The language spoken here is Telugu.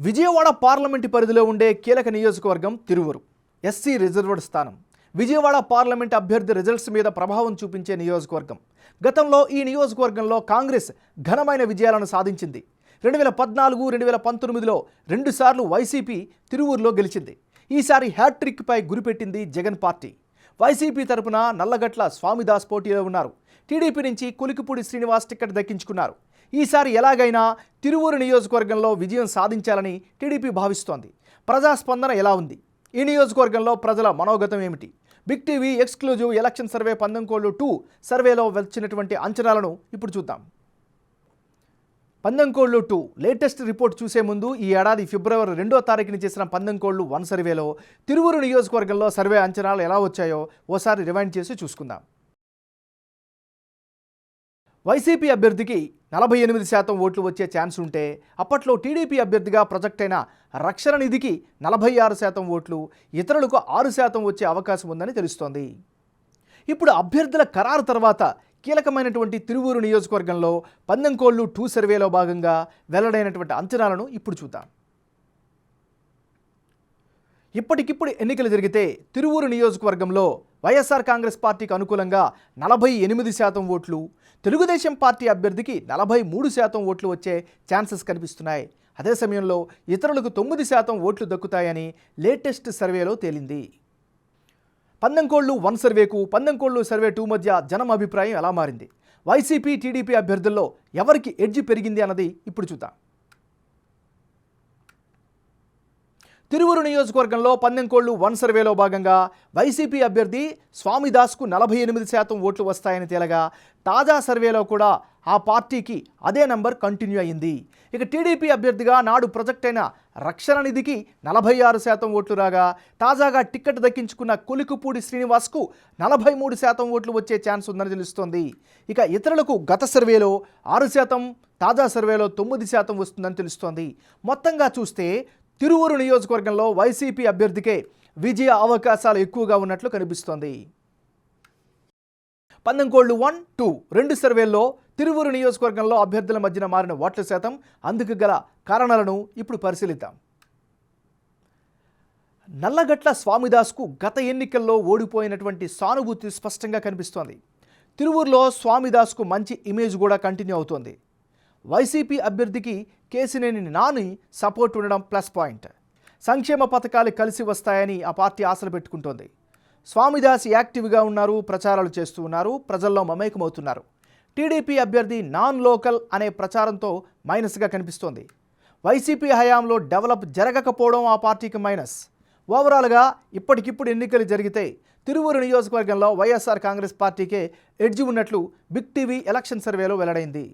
విజయవాడ పార్లమెంటు పరిధిలో ఉండే కీలక నియోజకవర్గం తిరువూరు. ఎస్సీ రిజర్వ్డ్ స్థానం. విజయవాడ పార్లమెంటు అభ్యర్థి రిజల్ట్స్ మీద ప్రభావం చూపించే నియోజకవర్గం. గతంలో ఈ నియోజకవర్గంలో కాంగ్రెస్ ఘనమైన విజయాలను సాధించింది. 2014, 2019లో రెండుసార్లు వైసీపీ తిరువూరులో గెలిచింది. ఈసారి హ్యాట్రిక్ పై గురిపెట్టింది జగన్ పార్టీ. వైసీపీ తరపున నల్లగట్ల స్వామిదాస్ పోటీలో ఉన్నారు. టీడీపీ నుంచి కులికిపూడి శ్రీనివాస్ టికెట్ దక్కించుకున్నారు. ఈసారి ఎలాగైనా తిరువూరు నియోజకవర్గంలో విజయం సాధించాలని టీడీపీ భావిస్తోంది. ప్రజాస్పందన ఎలా ఉంది? ఈ నియోజకవర్గంలో ప్రజల మనోగతం ఏమిటి? Big TV exclusive election survey పందెంకోళ్ళు 2 సర్వేలో వచ్చినటువంటి అంచనాలను ఇప్పుడు చూద్దాం. పందెంకోళ్ళు 2 లేటెస్ట్ రిపోర్ట్ చూసే ముందు ఈ ఏడాది ఫిబ్రవరి 2వ తారీఖున చేసిన పందెంకోళ్ళు 1 సర్వేలో తిరువూరు నియోజకవర్గంలో సర్వే అంచనాలు ఎలా వచ్చాయో ఓసారి రివైండ్ చేసి చూసుకుందాం. వైసీపీ అభ్యర్థికి 48% ఓట్లు వచ్చే ఛాన్స్ ఉంటే అప్పట్లో టీడీపీ అభ్యర్థిగా ప్రొజెక్ట్ అయిన రక్షణ నిధికి 46% ఓట్లు, ఇతరులకు 6% వచ్చే అవకాశం ఉందని తెలుస్తోంది. ఇప్పుడు అభ్యర్థుల ఖరారు తర్వాత కీలకమైనటువంటి తిరువూరు నియోజకవర్గంలో పందెంకోళ్ళు 2 సర్వేలో భాగంగా వెల్లడైనటువంటి అంచనాలను ఇప్పుడు చూద్దాం. ఇప్పటికిప్పుడు ఎన్నికలు జరిగితే తిరువూరు నియోజకవర్గంలో వైఎస్ఆర్ కాంగ్రెస్ పార్టీకి అనుకూలంగా 48% ఓట్లు, తెలుగుదేశం పార్టీ అభ్యర్థికి 43% ఓట్లు వచ్చే ఛాన్సెస్ కనిపిస్తున్నాయి. అదే సమయంలో ఇతరులకు 9% ఓట్లు దక్కుతాయని లేటెస్ట్ సర్వేలో తేలింది. పందెంకోళ్ళు 1 సర్వేకు పందెంకోళ్ళు సర్వే 2 మధ్య జనం అభిప్రాయం ఎలా మారింది? వైసీపీ టీడీపీ అభ్యర్థుల్లో ఎవరికి ఎడ్జి పెరిగింది అన్నది ఇప్పుడు చూద్దాం. తిరువూరు నియోజకవర్గంలో పందెంకోళ్ళు 1 సర్వేలో భాగంగా వైసీపీ అభ్యర్థి స్వామిదాస్కు 48% ఓట్లు వస్తాయని తేలగా, తాజా సర్వేలో కూడా ఆ పార్టీకి అదే నంబర్ కంటిన్యూ అయ్యింది. ఇక టీడీపీ అభ్యర్థిగా నాడు ప్రొజెక్ట్ అయిన రక్షణ నిధికి 46% ఓట్లు రాగా, తాజాగా టికెట్ దక్కించుకున్న కులికిపూడి శ్రీనివాస్కు 43% ఓట్లు వచ్చే ఛాన్స్ ఉందని తెలుస్తోంది. ఇక ఇతరులకు గత సర్వేలో 6%, తాజా సర్వేలో 9% వస్తుందని తెలుస్తోంది. మొత్తంగా చూస్తే తిరువూరు నియోజకవర్గంలో వైసీపీ అభ్యర్థికే విజయ అవకాశాలు ఎక్కువగా ఉన్నట్లు కనిపిస్తోంది. పందెంకోళ్ళు 1, 2 రెండు సర్వేల్లో తిరువూరు నియోజకవర్గంలో అభ్యర్థుల మధ్యన మారిన ఓట్ల శాతం, అందుకు గల కారణాలను ఇప్పుడు పరిశీలిద్దాం. నల్లగట్ల స్వామిదాస్కు గత ఎన్నికల్లో ఓడిపోయినటువంటి సానుభూతి స్పష్టంగా కనిపిస్తోంది. తిరువూరులో స్వామిదాస్కు మంచి ఇమేజ్ కూడా కంటిన్యూ అవుతోంది. వైసీపీ అభ్యర్థికి కేసినేని నాని సపోర్ట్ ఉండడం ప్లస్ పాయింట్. సంక్షేమ పథకాలు కలిసి వస్తాయని ఆ పార్టీ ఆశలు పెట్టుకుంటోంది. స్వామిదాస్ యాక్టివ్గా ఉన్నారు, ప్రచారాలు చేస్తూ ఉన్నారు, ప్రజల్లో మమేకమవుతున్నారు. టీడీపీ అభ్యర్థి నాన్ లోకల్ అనే ప్రచారంతో మైనస్గా కనిపిస్తోంది. వైసీపీ హయాంలో డెవలప్ జరగకపోవడం ఆ పార్టీకి మైనస్. ఓవరాల్గా ఇప్పటికిప్పుడు ఎన్నికలు జరిగితే తిరువూరు నియోజకవర్గంలో వైఎస్ఆర్ కాంగ్రెస్ పార్టీకే ఎడ్జి ఉన్నట్లు బిగ్ టీవీ ఎలక్షన్ సర్వేలో వెల్లడైంది.